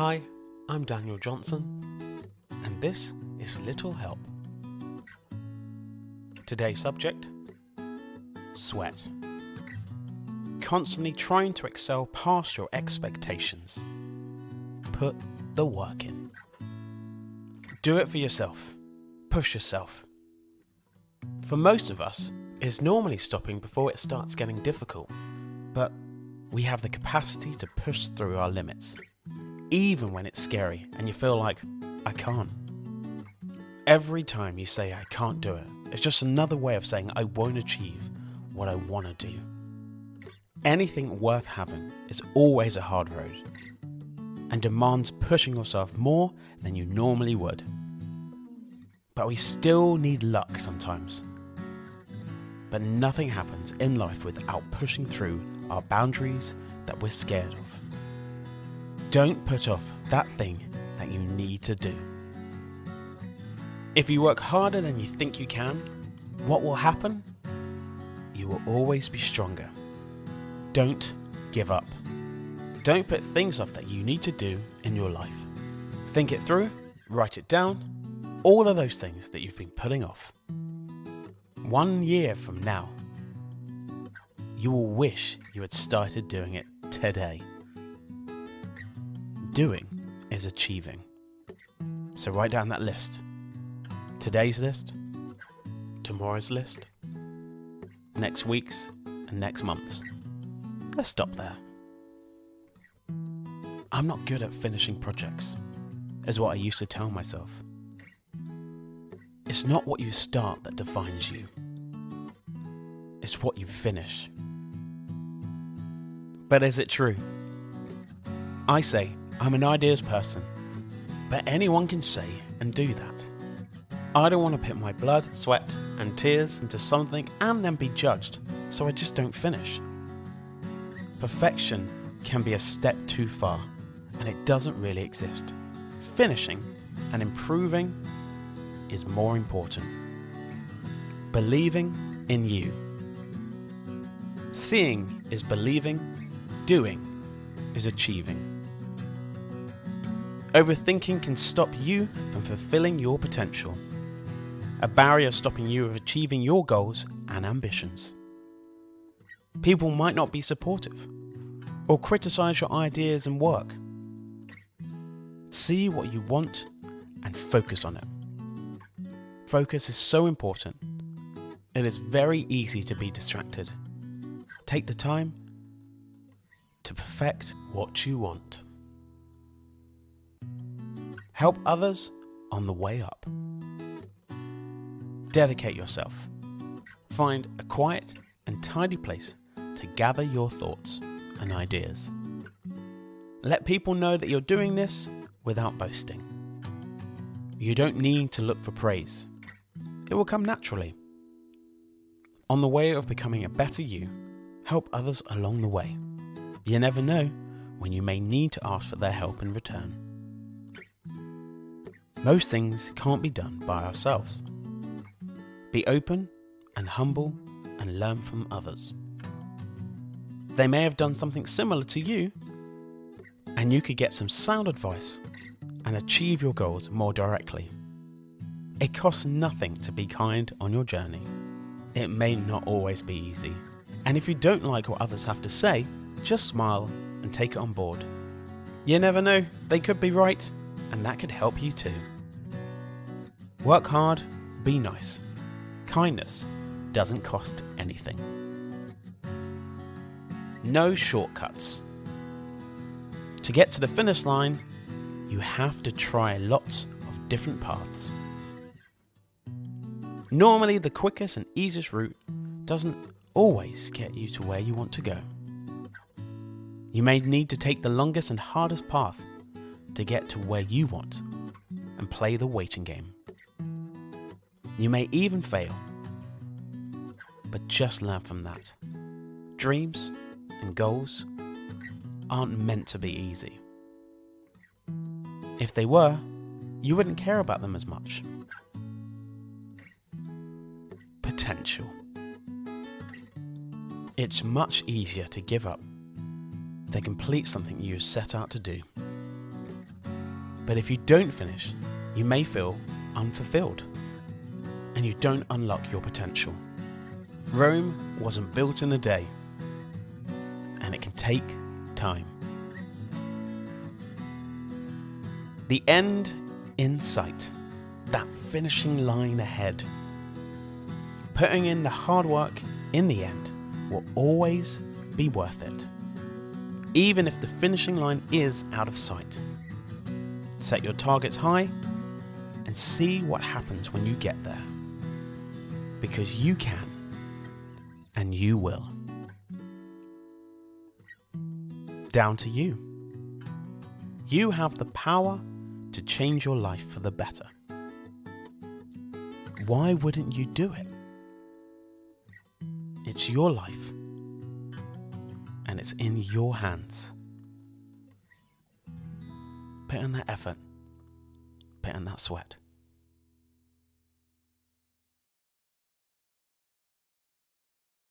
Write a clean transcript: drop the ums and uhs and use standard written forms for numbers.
Hi, I'm Daniel Johnson, and this is Little Help. Today's subject: sweat. Constantly trying to excel past your expectations. Put the work in. Do it for yourself. Push yourself. For most of us, it's normally stopping before it starts getting difficult, but we have the capacity to push through our limits, even when it's scary and you feel like, I can't. Every time you say I can't do it, it's just another way of saying I won't achieve what I want to do. Anything worth having is always a hard road and demands pushing yourself more than you normally would. But we still need luck sometimes. But nothing happens in life without pushing through our boundaries that we're scared of. Don't put off that thing that you need to do. If you work harder than you think you can, what will happen? You will always be stronger. Don't give up. Don't put things off that you need to do in your life. Think it through, write it down, all of those things that you've been putting off. 1 year from now, you will wish you had started doing it today. Doing is achieving. So write down that list. Today's list, tomorrow's list, next week's and next month's. Let's stop there. I'm not good at finishing projects, is what I used to tell myself. It's not what you start that defines you. It's what you finish. But is it true? I say I'm an ideas person, but anyone can say and do that. I don't want to put my blood, sweat and tears into something and then be judged, so I just don't finish. Perfection can be a step too far, and it doesn't really exist. Finishing and improving is more important. Believing in you. Seeing is believing, doing is achieving. Overthinking can stop you from fulfilling your potential. A barrier stopping you of achieving your goals and ambitions. People might not be supportive or criticize your ideas and work. See what you want and focus on it. Focus is so important. It is very easy to be distracted. Take the time to perfect what you want. Help others on the way up. Dedicate yourself. Find a quiet and tidy place to gather your thoughts and ideas. Let people know that you're doing this without boasting. You don't need to look for praise. It will come naturally. On the way of becoming a better you, help others along the way. You never know when you may need to ask for their help in return. Most things can't be done by ourselves. Be open and humble and learn from others. They may have done something similar to you, and you could get some sound advice and achieve your goals more directly. It costs nothing to be kind on your journey. It may not always be easy, and if you don't like what others have to say, just smile and take it on board. You never know, they could be right, and that could help you too. Work hard, be nice. Kindness doesn't cost anything. No shortcuts. To get to the finish line, you have to try lots of different paths. Normally, the quickest and easiest route doesn't always get you to where you want to go. You may need to take the longest and hardest path to get to where you want and play the waiting game. You may even fail, but just learn from that. Dreams and goals aren't meant to be easy. If they were, you wouldn't care about them as much. Potential. It's much easier to give up than complete something you set out to do. But if you don't finish, you may feel unfulfilled and you don't unlock your potential. Rome wasn't built in a day, and it can take time. The end in sight, that finishing line ahead. Putting in the hard work in the end will always be worth it, even if the finishing line is out of sight. Set your targets high and see what happens when you get there, because you can and you will. Down to you. You have the power to change your life for the better. Why wouldn't you do it? It's your life, and it's in your hands. Put in that effort, put in that sweat.